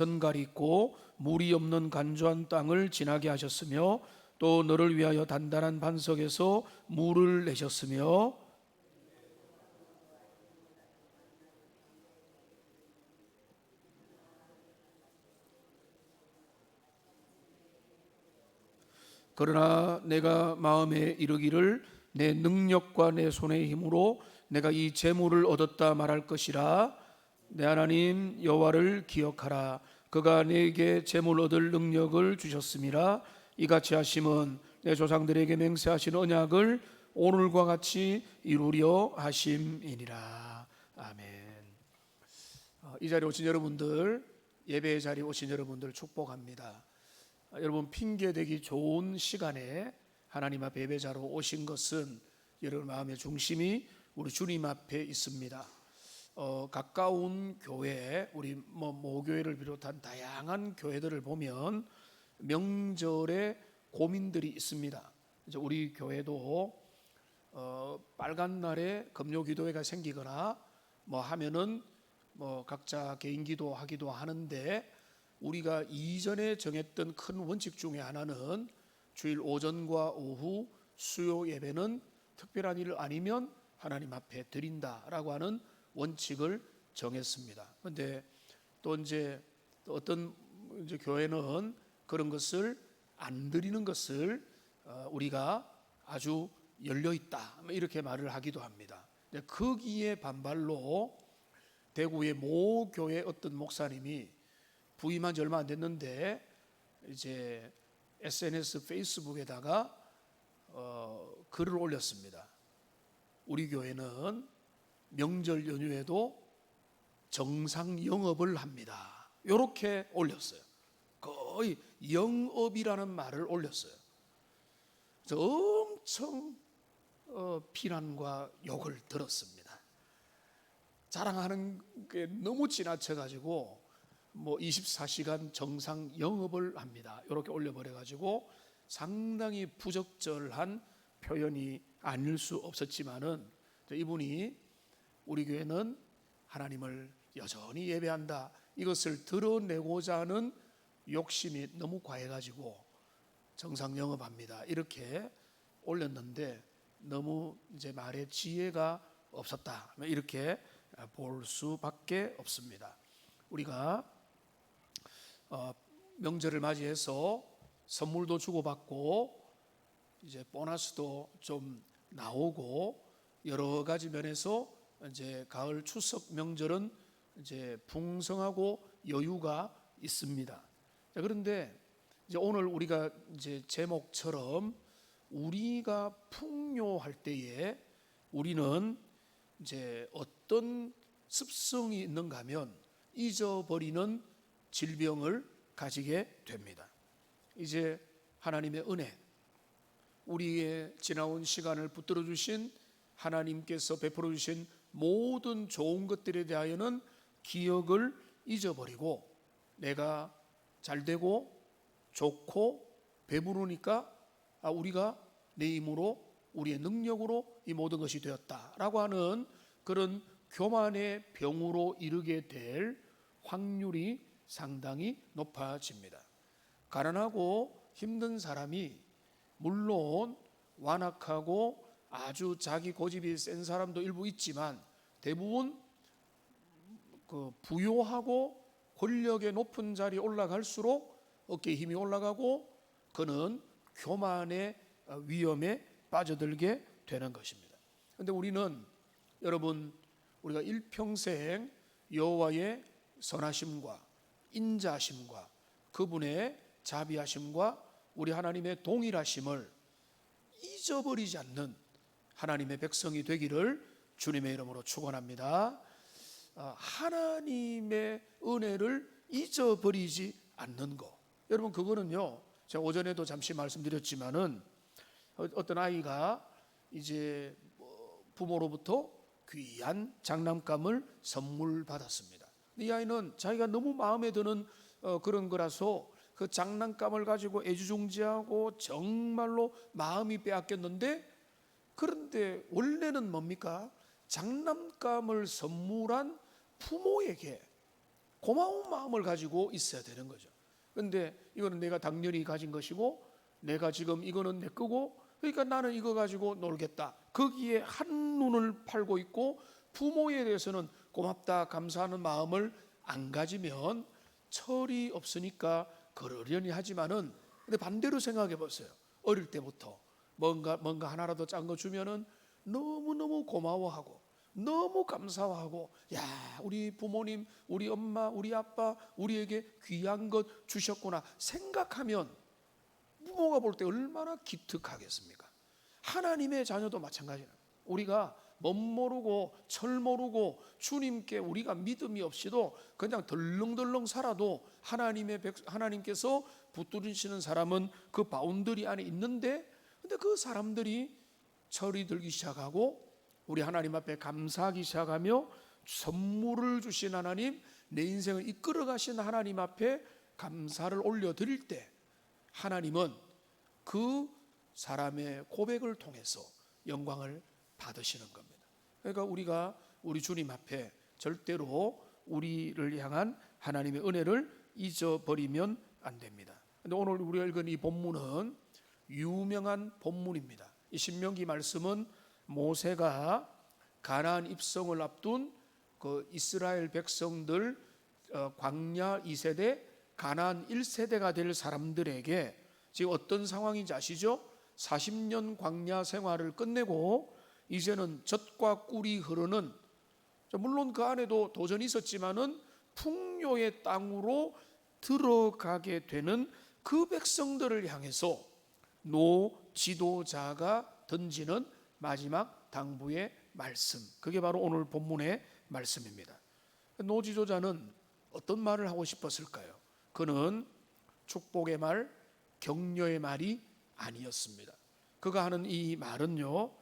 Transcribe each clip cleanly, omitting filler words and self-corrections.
전갈이 있고 물이 없는 간조한 땅을 지나게 하셨으며 또 너를 위하여 단단한 반석에서 물을 내셨으며 그러나 내가 마음에 이르기를 내 능력과 내 손의 힘으로 내가 이 재물을 얻었다 말할 것이라. 내 하나님 여호와를 기억하라. 그가 내게 재물 얻을 능력을 주셨음이라. 이같이 하심은 내 조상들에게 맹세하신 언약을 오늘과 같이 이루려 하심이니라. 아멘. 이 자리에 오신 여러분들, 예배의 자리에 오신 여러분들 축복합니다. 여러분, 핑계대기 좋은 시간에 하나님 앞에 예배자로 오신 것은 여러분 마음의 중심이 우리 주님 앞에 있습니다. 가까운 교회, 우리 모교회를 비롯한 다양한 교회들을 보면 명절에 고민들이 있습니다. 이제 우리 교회도 빨간 날에 금요 기도회가 생기거나 하면은 각자 개인 기도하기도 하는데, 우리가 이전에 정했던 큰 원칙 중에 하나는 주일 오전과 오후 수요 예배는 특별한 일 아니면 하나님 앞에 드린다라고 하는 원칙을 정했습니다. 그런데 또 이제 어떤 교회는 그런 것을 안 드리는 것을 우리가 아주 열려 있다 이렇게 말을 하기도 합니다. 거기에 반발로 대구의 모 교회 어떤 목사님이 부임한 지 얼마 안 됐는데 이제 SNS 페이스북에다가 글을 올렸습니다. 우리 교회는 명절 연휴에도 정상 영업을 합니다. 이렇게 올렸어요. 거의 영업이라는 말을 올렸어요. 그래서 엄청 비난과 욕을 들었습니다. 자랑하는 게 너무 지나쳐가지고 24시간 정상 영업을 합니다 이렇게 올려버려가지고 상당히 부적절한 표현이 아닐 수 없었지만은, 이분이 우리 교회는 하나님을 여전히 예배한다 이것을 드러내고자 하는 욕심이 너무 과해가지고 정상 영업합니다 이렇게 올렸는데, 너무 이제 말에 지혜가 없었다 이렇게 볼 수밖에 없습니다. 우리가 명절을 맞이해서 선물도 주고받고 이제 보너스도 좀 나오고 여러 가지 면에서 이제 가을 추석 명절은 이제 풍성하고 여유가 있습니다. 그런데 이제 오늘 우리가 이제 제목처럼 우리가 풍요할 때에 우리는 이제 어떤 습성이 있는가 하면 잊어버리는 질병을 가지게 됩니다. 이제 하나님의 은혜, 우리의 지나온 시간을 붙들어 주신 하나님께서 베풀어 주신 모든 좋은 것들에 대하여는 기억을 잊어버리고, 내가 잘되고 좋고 배부르니까 우리가 내 힘으로 우리의 능력으로 이 모든 것이 되었다라고 하는 그런 교만의 병으로 이르게 될 확률이 상당히 높아집니다. 가난하고 힘든 사람이 물론 완악하고 아주 자기 고집이 센 사람도 일부 있지만, 대부분 부요하고 권력의 높은 자리에 올라갈수록 어깨에 힘이 올라가고 그는 교만의 위험에 빠져들게 되는 것입니다. 그런데 우리는, 여러분, 우리가 일평생 여호와의 선하심과 인자하심과 그분의 자비하심과 우리 하나님의 동일하심을 잊어버리지 않는 하나님의 백성이 되기를 주님의 이름으로 축원합니다. 하나님의 은혜를 잊어버리지 않는 것, 여러분, 그거는요, 제가 오전에도 잠시 말씀드렸지만은 어떤 아이가 이제 부모로부터 귀한 장난감을 선물 받았습니다. 이 아이는 자기가 너무 마음에 드는 그런 거라서 그 장난감을 가지고 애지중지하고 정말로 마음이 빼앗겼는데, 그런데 원래는 뭡니까? 장난감을 선물한 부모에게 고마운 마음을 가지고 있어야 되는 거죠. 근데 이거는 내가 당연히 가진 것이고 내가 지금 이거는 내 거고 그러니까 나는 이거 가지고 놀겠다. 거기에 한눈을 팔고 있고 부모에 대해서는 고맙다 감사하는 마음을 안 가지면 철이 없으니까 그러려니 하지만은 근데 반대로 생각해 보세요. 어릴 때부터 뭔가 하나라도 짠 거 주면은 너무너무 고마워하고 너무 감사하고 야 우리 부모님 우리 엄마 우리 아빠 우리에게 귀한 것 주셨구나 생각하면 부모가 볼 때 얼마나 기특하겠습니까? 하나님의 자녀도 마찬가지예요. 우리가 멋 모르고 철 모르고 주님께 우리가 믿음이 없이도 그냥 덜렁덜렁 살아도 하나님께서 붙들으시는 사람은 그 바운더리 안에 있는데 근데 그 사람들이 철이 들기 시작하고 우리 하나님 앞에 감사하기 시작하며 선물을 주신 하나님 내 인생을 이끌어 가신 하나님 앞에 감사를 올려드릴 때 하나님은 그 사람의 고백을 통해서 영광을 받으시는 겁니다. 그러니까 우리가 우리 주님 앞에 절대로 우리를 향한 하나님의 은혜를 잊어버리면 안 됩니다. 근데 오늘 우리가 읽은 이 본문은 유명한 본문입니다. 이 신명기 말씀은 모세가 가나안 입성을 앞둔 그 이스라엘 백성들 광야 2세대 가나안 1세대가 될 사람들에게 지금 어떤 상황인지 아시죠? 40년 광야 생활을 끝내고 이제는 젖과 꿀이 흐르는 물론 그 안에도 도전이 있었지만은 풍요의 땅으로 들어가게 되는 그 백성들을 향해서 노 지도자가 던지는 마지막 당부의 말씀 그게 바로 오늘 본문의 말씀입니다. 노 지도자는 어떤 말을 하고 싶었을까요? 그는 축복의 말, 격려의 말이 아니었습니다. 그가 하는 이 말은요,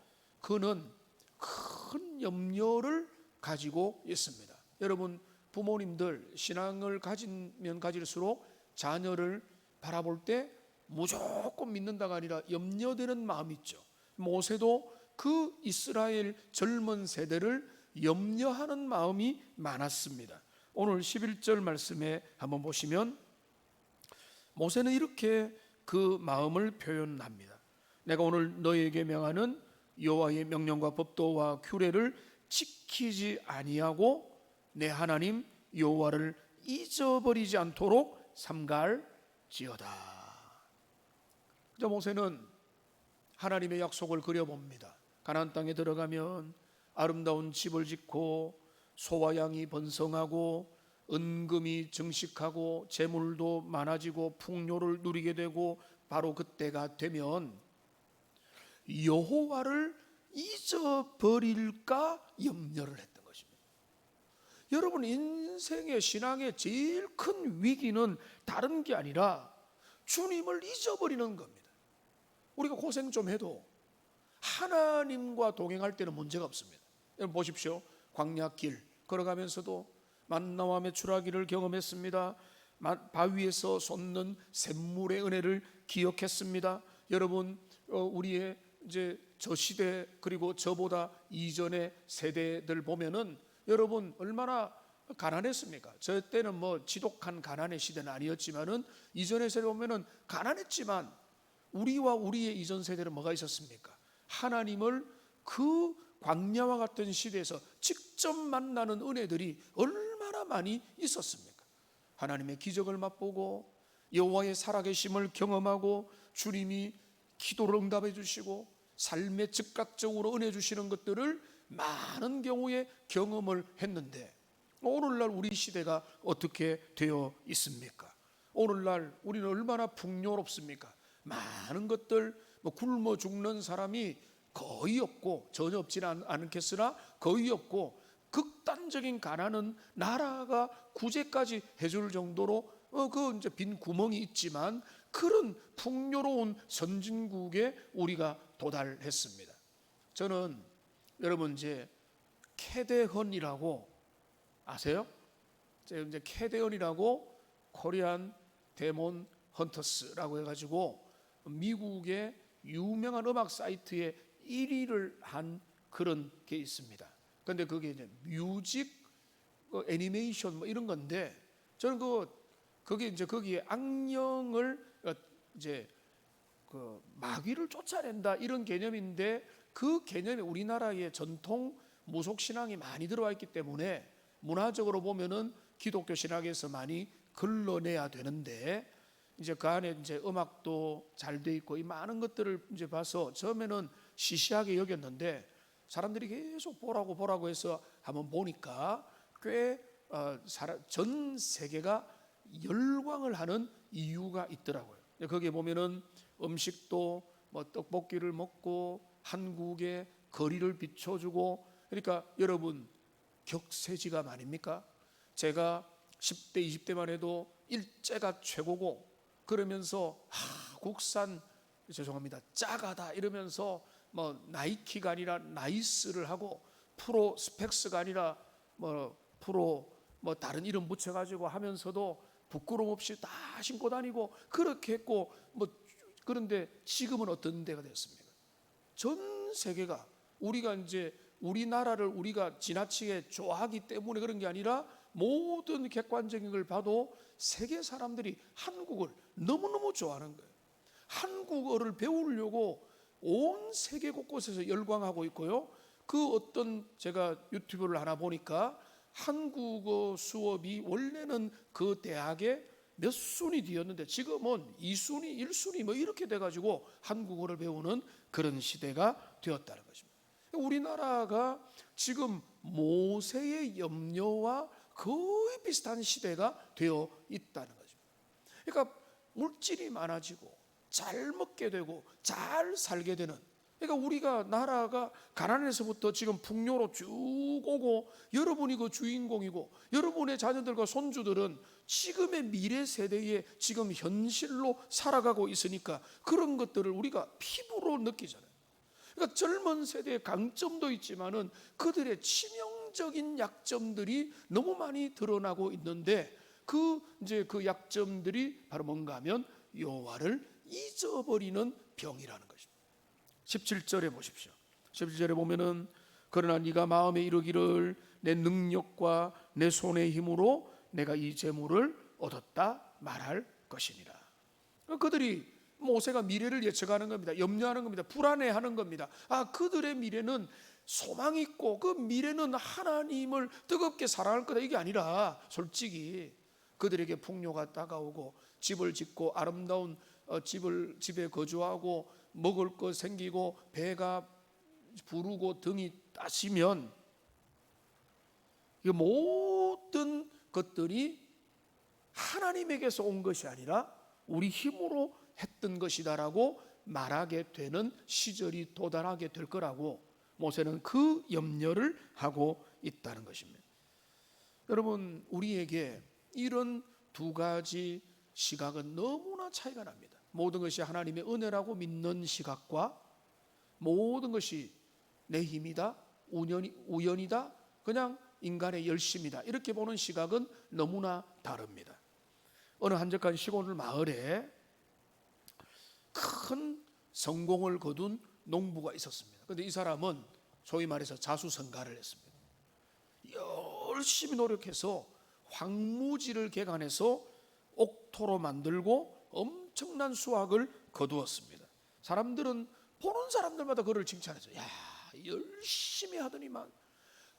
그는 큰 염려를 가지고 있습니다. 여러분 부모님들 신앙을 가지면 가질수록 자녀를 바라볼 때 무조건 믿는다가 아니라 염려되는 마음이 있죠. 모세도 그 이스라엘 젊은 세대를 염려하는 마음이 많았습니다. 오늘 11절 말씀에 한번 보시면 모세는 이렇게 그 마음을 표현합니다. 내가 오늘 너희에게 명하는 여호와의 명령과 법도와 규례를 지키지 아니하고 내 하나님 여호와를 잊어버리지 않도록 삼갈지어다. 모세는 하나님의 약속을 그려봅니다. 가나안 땅에 들어가면 아름다운 집을 짓고 소와 양이 번성하고 은금이 증식하고 재물도 많아지고 풍요를 누리게 되고 바로 그때가 되면 여호와를 잊어버릴까 염려를 했던 것입니다. 여러분 인생의 신앙의 제일 큰 위기는 다른 게 아니라 주님을 잊어버리는 겁니다. 우리가 고생 좀 해도 하나님과 동행할 때는 문제가 없습니다. 여러분 보십시오. 광야길 걸어가면서도 만나와 메추라기를 경험했습니다. 바위에서 솟는 샘물의 은혜를 기억했습니다. 여러분 우리의 이제 저 시대 그리고 저보다 이전의 세대들 보면은 여러분 얼마나 가난했습니까? 저 때는 뭐 지독한 가난의 시대는 아니었지만은 이전의 세대 보면은 가난했지만 우리와 우리의 이전 세대는 뭐가 있었습니까? 하나님을 그 광야와 같은 시대에서 직접 만나는 은혜들이 얼마나 많이 있었습니까? 하나님의 기적을 맛보고 여호와의 살아계심을 경험하고 주님이 기도를 응답해 주시고 삶에 즉각적으로 은혜 주시는 것들을 많은 경우에 경험을 했는데 오늘날 우리 시대가 어떻게 되어 있습니까? 오늘날 우리는 얼마나 풍요롭습니까? 많은 것들 굶어 죽는 사람이 거의 없고 전혀 없지는 않겠으나 거의 없고 극단적인 가난은 나라가 구제까지 해줄 정도로 그 이제 빈 구멍이 있지만 그런 풍요로운 선진국에 우리가 도달했습니다. 저는 여러분 이제 캐대헌이라고 아세요? 이제 캐대헌이라고 코리안 데몬 헌터스라고 해가지고 미국의 유명한 음악 사이트에 1위를 한 그런 게 있습니다. 그런데 그게 이제 뮤직 애니메이션 뭐 이런 건데 저는 거기 이제 거기에 악령을 이제 그 마귀를 쫓아낸다 이런 개념인데, 그 개념이 우리나라의 전통 무속 신앙이 많이 들어와 있기 때문에 문화적으로 보면은 기독교 신학에서 많이 걸러내야 되는데, 이제 그 안에 이제 음악도 잘 돼 있고 이 많은 것들을 이제 봐서 처음에는 시시하게 여겼는데, 사람들이 계속 보라고 해서 한번 보니까 꽤 전 세계가 열광을 하는 이유가 있더라고요. 거기에 보면은 음식도 뭐 떡볶이를 먹고 한국의 거리를 비춰주고, 그러니까 여러분 격세지감 아닙니까? 제가 10대 20대만 해도 일제가 최고고 그러면서 국산 죄송합니다 짜가다 이러면서 뭐 나이키가 아니라 나이스를 하고 프로 스펙스가 아니라 뭐 프로 뭐 다른 이름 붙여가지고 하면서도 부끄러움 없이 다 신고 다니고 그렇게 했고 뭐. 그런데 지금은 어떤 데가 됐습니까? 전 세계가 우리가 이제 우리나라를 우리가 지나치게 좋아하기 때문에 그런 게 아니라 모든 객관적인 걸 봐도 세계 사람들이 한국을 너무너무 좋아하는 거예요. 한국어를 배우려고 온 세계 곳곳에서 열광하고 있고요. 그 어떤 제가 유튜브를 하나 보니까 한국어 수업이 원래는 그 대학에 몇 순위 뒤였는데 지금은 2순위, 1순위 뭐 이렇게 돼가지고 한국어를 배우는 그런 시대가 되었다는 것입니다. 우리나라가 지금 모세의 염려와 거의 비슷한 시대가 되어 있다는 것입니다. 그러니까 물질이 많아지고 잘 먹게 되고 잘 살게 되는, 그러니까 우리가 나라가 가난에서부터 지금 풍요로 쭉 오고 여러분이 그 주인공이고 여러분의 자녀들과 손주들은 지금의 미래 세대에 지금 현실로 살아가고 있으니까 그런 것들을 우리가 피부로 느끼잖아요. 그러니까 젊은 세대의 강점도 있지만은 그들의 치명적인 약점들이 너무 많이 드러나고 있는데, 이제 그 약점들이 바로 뭔가 하면 여호와를 잊어버리는 병이라는 것입니다. 17절에 보십시오. 17절에 보면은 그러나 네가 마음에 이르기를 내 능력과 내 손의 힘으로 내가 이 재물을 얻었다 말할 것이니라. 그들이 모세가 미래를 예측하는 겁니다. 염려하는 겁니다. 불안해하는 겁니다. 그들의 미래는 소망이 있고 그 미래는 하나님을 뜨겁게 사랑할 거다 이게 아니라, 솔직히 그들에게 풍요가 다가오고 집을 짓고 아름다운 집에 거주하고 먹을 거 생기고 배가 부르고 등이 따시면 이 모든 것들이 하나님에게서 온 것이 아니라 우리 힘으로 했던 것이다라고 말하게 되는 시절이 도달하게 될 거라고 모세는 그 염려를 하고 있다는 것입니다. 여러분, 우리에게 이런 두 가지 시각은 너무나 차이가 납니다. 모든 것이 하나님의 은혜라고 믿는 시각과 모든 것이 내 힘이다, 우연이다, 그냥 인간의 열심이다 이렇게 보는 시각은 너무나 다릅니다. 어느 한적한 시골 마을에 큰 성공을 거둔 농부가 있었습니다. 그런데 이 사람은 소위 말해서 자수성가를 했습니다. 열심히 노력해서 황무지를 개간해서 옥토로 만들고 엄청난 수확을 거두었습니다. 사람들은 보는 사람들마다 그를 칭찬해서 야 열심히 하더니만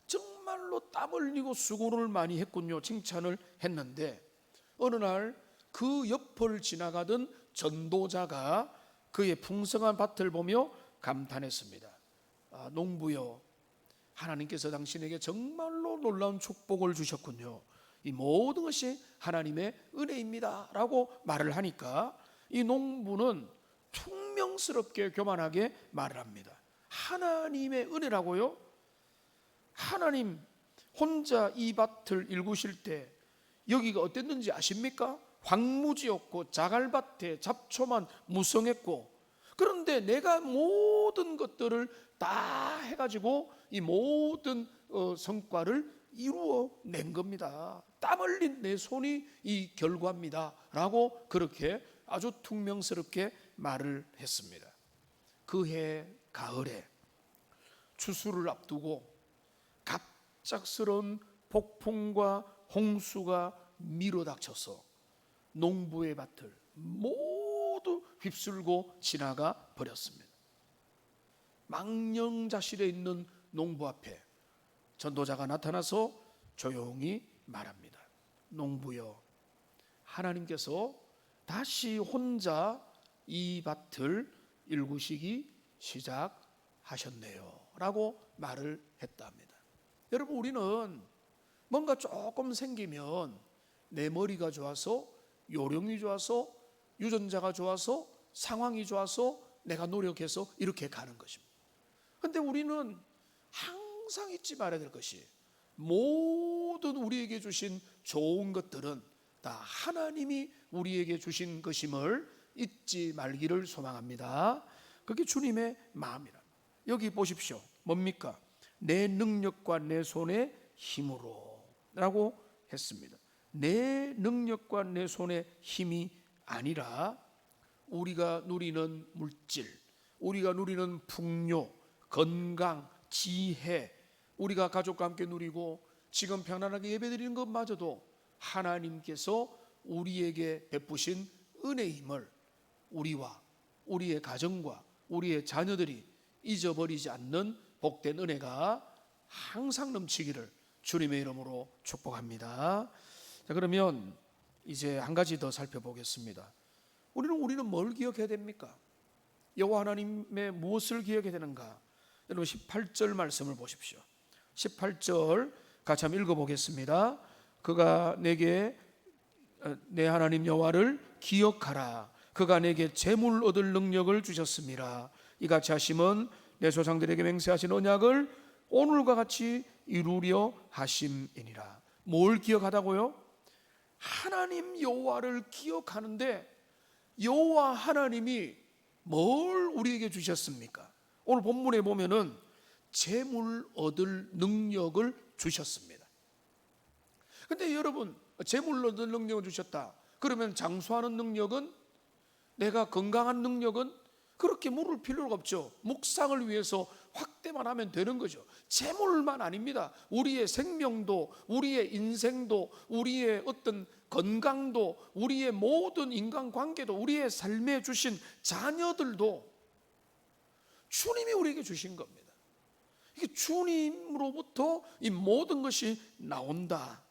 정말로 땀 흘리고 수고를 많이 했군요 칭찬을 했는데, 어느 날 그 옆을 지나가던 전도자가 그의 풍성한 밭을 보며 감탄했습니다. 농부여, 하나님께서 당신에게 정말로 놀라운 축복을 주셨군요. 이 모든 것이 하나님의 은혜입니다 라고 말을 하니까 이 농부는 퉁명스럽게 교만하게 말을 합니다. 하나님의 은혜라고요? 하나님 혼자 이 밭을 일구실 때 여기가 어땠는지 아십니까? 황무지였고 자갈밭에 잡초만 무성했고, 그런데 내가 모든 것들을 다 해가지고 이 모든 성과를 이루어낸 겁니다. 땀 흘린 내 손이 이 결과입니다 라고 그렇게 아주 퉁명스럽게 말을 했습니다. 그해 가을에 추수를 앞두고 갑작스러운 폭풍과 홍수가 밀어닥쳐서 농부의 밭을 모두 휩쓸고 지나가 버렸습니다. 망령자실에 있는 농부 앞에 전도자가 나타나서 조용히 말합니다. 농부여, 하나님께서 다시 혼자 이 밭을 일구시기 시작하셨네요 라고 말을 했답니다. 여러분, 우리는 뭔가 조금 생기면 내 머리가 좋아서, 요령이 좋아서, 유전자가 좋아서, 상황이 좋아서 내가 노력해서 이렇게 가는 것입니다. 그런데 우리는 항상 잊지 말아야 될 것이, 모든 우리에게 주신 좋은 것들은 다 하나님이 우리에게 주신 것임을 잊지 말기를 소망합니다. 그게 주님의 마음이라. 여기 보십시오. 뭡니까? 내 능력과 내 손의 힘으로 라고 했습니다. 내 능력과 내 손의 힘이 아니라 우리가 누리는 물질, 우리가 누리는 풍요, 건강, 지혜, 우리가 가족과 함께 누리고 지금 편안하게 예배드리는 것마저도 하나님께서 우리에게 베푸신 은혜임을 우리와 우리의 가정과 우리의 자녀들이 잊어버리지 않는 복된 은혜가 항상 넘치기를 주님의 이름으로 축복합니다. 자, 그러면 이제 한 가지 더 살펴보겠습니다. 우리는 뭘 기억해야 됩니까? 여호와 하나님의 무엇을 기억해야 되는가? 여러분 18절 말씀을 보십시오. 18절 같이 한번 읽어보겠습니다. 그가 내게 내 하나님 여호와를 기억하라. 그가 내게 재물 얻을 능력을 주셨습니다. 이같이 하심은 내 조상들에게 맹세하신 언약을 오늘과 같이 이루려 하심이니라. 뭘 기억하다고요? 하나님 여호와를 기억하는데 여호와 하나님이 뭘 우리에게 주셨습니까? 오늘 본문에 보면은 재물 얻을 능력을 주셨습니다. 근데 여러분, 재물 얻을 능력을 주셨다. 그러면 장수하는 능력은, 내가 건강한 능력은 그렇게 물을 필요가 없죠. 묵상을 위해서 확대만 하면 되는 거죠. 재물만 아닙니다. 우리의 생명도, 우리의 인생도, 우리의 어떤 건강도, 우리의 모든 인간관계도, 우리의 삶에 주신 자녀들도 주님이 우리에게 주신 겁니다. 이게 주님으로부터 이 모든 것이 나온다.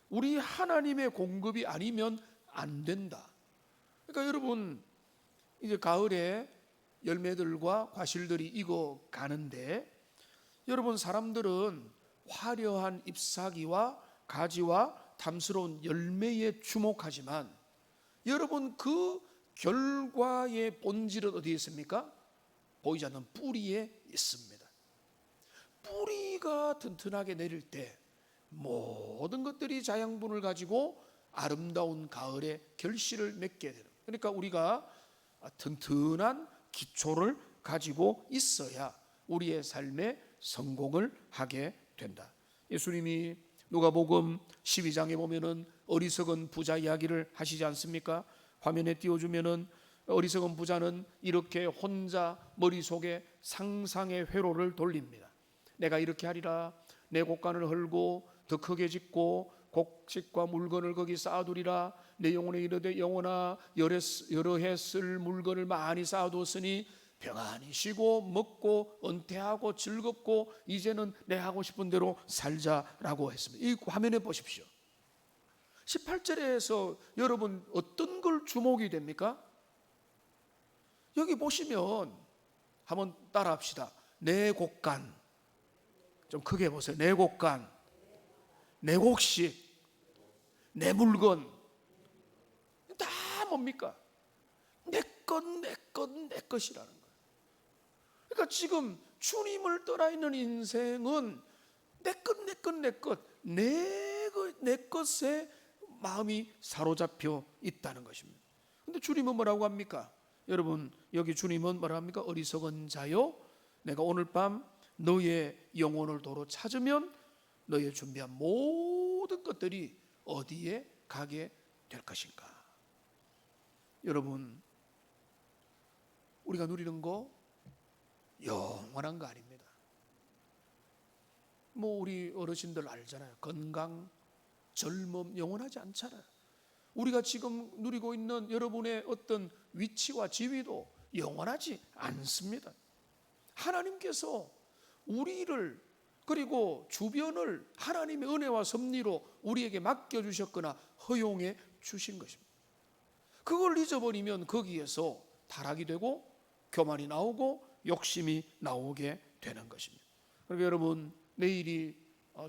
우리 하나님의 공급이 아니면 안 된다. 그러니까 여러분, 이제 가을에 열매들과 과실들이 익어 가는데, 여러분, 사람들은 화려한 잎사귀와 가지와 탐스러운 열매에 주목하지만 여러분, 그 결과의 본질은 어디에 있습니까? 보이지 않는 뿌리에 있습니다. 뿌리가 튼튼하게 내릴 때 모든 것들이 자양분을 가지고 아름다운 가을의 결실을 맺게 되는, 그러니까 우리가 튼튼한 기초를 가지고 있어야 우리의 삶에 성공을 하게 된다. 예수님이 누가복음 12장에 보면은 어리석은 부자 이야기를 하시지 않습니까? 화면에 띄워주면은 어리석은 부자는 이렇게 혼자 머릿속에 상상의 회로를 돌립니다. 내가 이렇게 하리라. 내 곡간을 헐고 더 크게 짓고 곡식과 물건을 거기 쌓아두리라. 내 영혼에 이르되 영혼아, 여러 해 쓸 물건을 많이 쌓아두었으니 평안히 쉬고 먹고 은퇴하고 즐겁고 이제는 내 하고 싶은 대로 살자라고 했습니다. 이 화면에 보십시오. 18절에서 여러분 어떤 걸 주목이 됩니까? 여기 보시면 한번 따라합시다. 내 곡간, 좀 크게 보세요. 내 곡간, 내 곡식, 내 물건, 다 뭡니까? 내 것, 내 것, 내 것이라는 거예요. 그러니까 지금 주님을 떠나 있는 인생은 내 것, 내 것, 내 것, 내 것에 마음이 사로잡혀 있다는 것입니다. 근데 주님은 뭐라고 합니까? 여러분, 여기 주님은 뭐라고 합니까? 어리석은 자요, 내가 오늘 밤 너의 영혼을 도로 찾으면 너의 준비한 모든 것들이 어디에 가게 될 것인가? 여러분, 우리가 누리는 거 영원한 거 아닙니다. 뭐 우리 어르신들 알잖아요. 건강, 젊음 영원하지 않잖아요. 우리가 지금 누리고 있는 여러분의 어떤 위치와 지위도 영원하지 않습니다. 하나님께서 우리를 그리고 주변을 하나님의 은혜와 섭리로 우리에게 맡겨주셨거나 허용해 주신 것입니다. 그걸 잊어버리면 거기에서 타락이 되고 교만이 나오고 욕심이 나오게 되는 것입니다. 그러니까 여러분, 내일이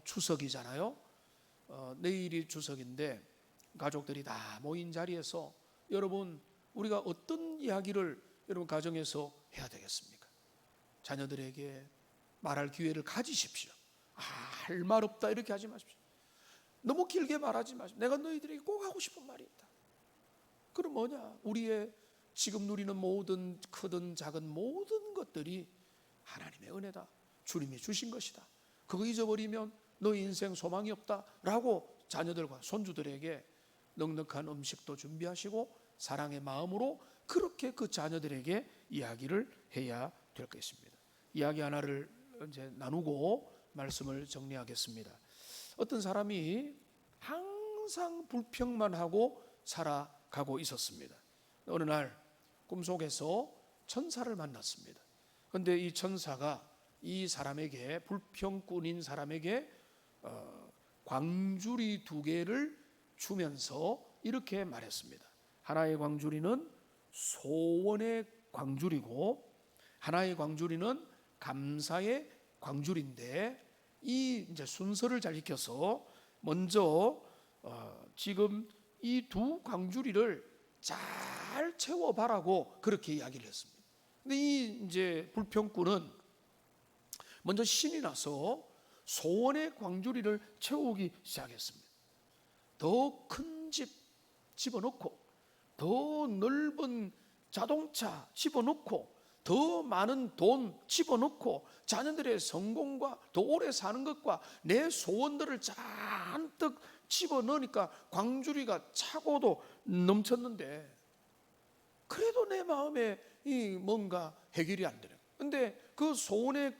추석이잖아요. 내일이 추석인데 가족들이 다 모인 자리에서 여러분, 우리가 어떤 이야기를 여러분 가정에서 해야 되겠습니까? 자녀들에게 말할 기회를 가지십시오. 할 말 없다 이렇게 하지 마십시오. 너무 길게 말하지 마십시오. 내가 너희들에게 꼭 하고 싶은 말이 있다. 그럼 뭐냐? 우리의 지금 누리는 모든 크든 작은 모든 것들이 하나님의 은혜다. 주님이 주신 것이다. 그거 잊어버리면 너희 인생 소망이 없다라고 자녀들과 손주들에게 넉넉한 음식도 준비하시고 사랑의 마음으로 그렇게 그 자녀들에게 이야기를 해야 될 것입니다. 이야기 하나를 이제 나누고 말씀을 정리하겠습니다. 어떤 사람이 항상 불평만 하고 살아가고 있었습니다. 어느 날 꿈속에서 천사를 만났습니다. 그런데 이 천사가 이 사람에게, 불평꾼인 사람에게 광주리 2개를 주면서 이렇게 말했습니다. 하나의 광주리는 소원의 광주리고 하나의 광주리는 감사의 광주리인데, 이 이제 순서를 잘 익혀서 먼저 지금 이 2 광주리를 잘 채워봐라고 그렇게 이야기를 했습니다. 근데 이 이제 불평꾼은 먼저 신이 나서 소원의 광주리를 채우기 시작했습니다. 더 큰 집 집어넣고, 더 넓은 자동차 집어넣고, 더 많은 돈 집어넣고, 자녀들의 성공과 더 오래 사는 것과 내 소원들을 잔뜩 집어넣으니까 광주리가 차고도 넘쳤는데, 그래도 내 마음에 이 뭔가 해결이 안 되는. 근데 그 소원의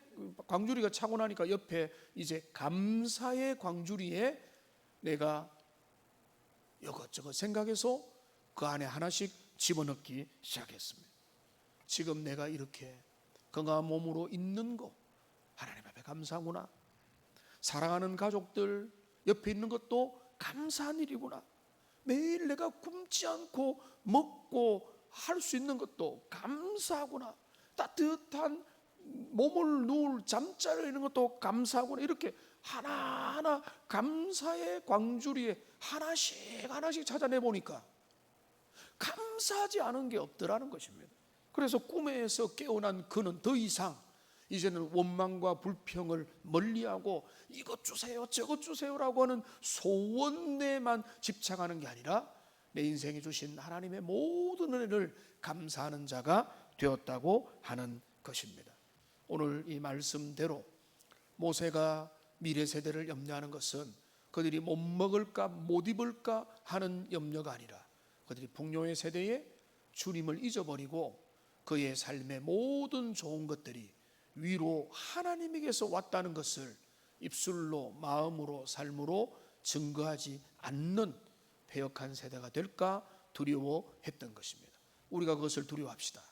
광주리가 차고 나니까 옆에 이제 감사의 광주리에 내가 이것저것 생각해서 그 안에 하나씩 집어넣기 시작했습니다. 지금 내가 이렇게 건강한 몸으로 있는 거 하나님 앞에 감사하구나. 사랑하는 가족들 옆에 있는 것도 감사한 일이구나. 매일 내가 굶지 않고 먹고 할 수 있는 것도 감사하구나. 따뜻한 몸을 누울 잠자리에 있는 것도 감사하구나. 이렇게 하나하나 감사의 광주리에 하나씩 찾아내 보니까 감사하지 않은 게 없더라는 것입니다. 그래서 꿈에서 깨어난 그는 더 이상 이제는 원망과 불평을 멀리하고 이것 주세요 저것 주세요라고 하는 소원에만 집착하는 게 아니라 내 인생에 주신 하나님의 모든 은혜를 감사하는 자가 되었다고 하는 것입니다. 오늘 이 말씀대로 모세가 미래 세대를 염려하는 것은 그들이 못 먹을까 못 입을까 하는 염려가 아니라 그들이 풍요의 세대에 주님을 잊어버리고 그의 삶의 모든 좋은 것들이 위로 하나님에게서 왔다는 것을 입술로 마음으로 삶으로 증거하지 않는 패역한 세대가 될까 두려워했던 것입니다. 우리가 그것을 두려워합시다.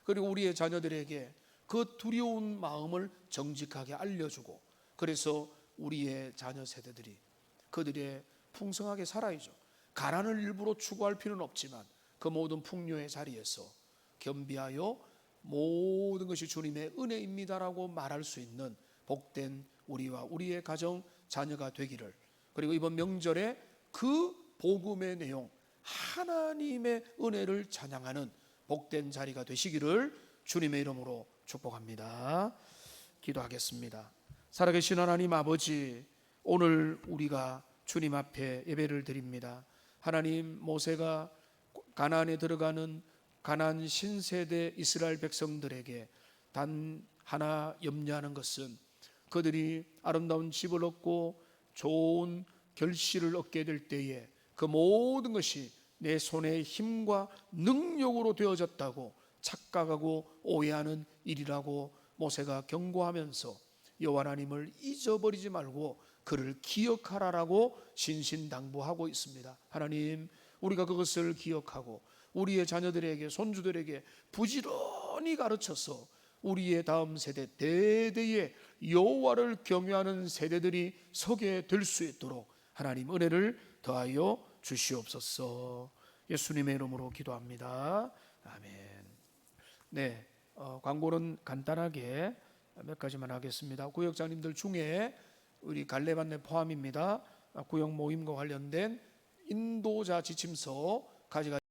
그리고 우리의 자녀들에게 그 두려운 마음을 정직하게 알려주고, 그래서 우리의 자녀 세대들이 그들의 풍성하게 살아야죠. 가난을 일부러 추구할 필요는 없지만 그 모든 풍요의 자리에서 겸비하여 모든 것이 주님의 은혜입니다라고 말할 수 있는 복된 우리와 우리의 가정 자녀가 되기를, 그리고 이번 명절에 그 복음의 내용 하나님의 은혜를 찬양하는 복된 자리가 되시기를 주님의 이름으로 축복합니다. 기도하겠습니다. 살아계신 하나님 아버지, 오늘 우리가 주님 앞에 예배를 드립니다. 하나님, 모세가 가나안에 들어가는 가나안 신세대 이스라엘 백성들에게 단 하나 염려하는 것은 그들이 아름다운 집을 얻고 좋은 결실을 얻게 될 때에 그 모든 것이 내 손의 힘과 능력으로 되어졌다고 착각하고 오해하는 일이라고 모세가 경고하면서 여호와 하나님을 잊어버리지 말고 그를 기억하라라고 신신당부하고 있습니다. 하나님, 우리가 그것을 기억하고 우리의 자녀들에게, 손주들에게 부지런히 가르쳐서 우리의 다음 세대, 대대의 여호와를 경외하는 세대들이 서게 될 수 있도록 하나님 은혜를 더하여 주시옵소서. 예수님의 이름으로 기도합니다. 아멘. 네, 광고는 간단하게 몇 가지만 하겠습니다. 구역장님들 중에 우리 갈래반내 포함입니다. 구역 모임과 관련된 인도자 지침서 가져가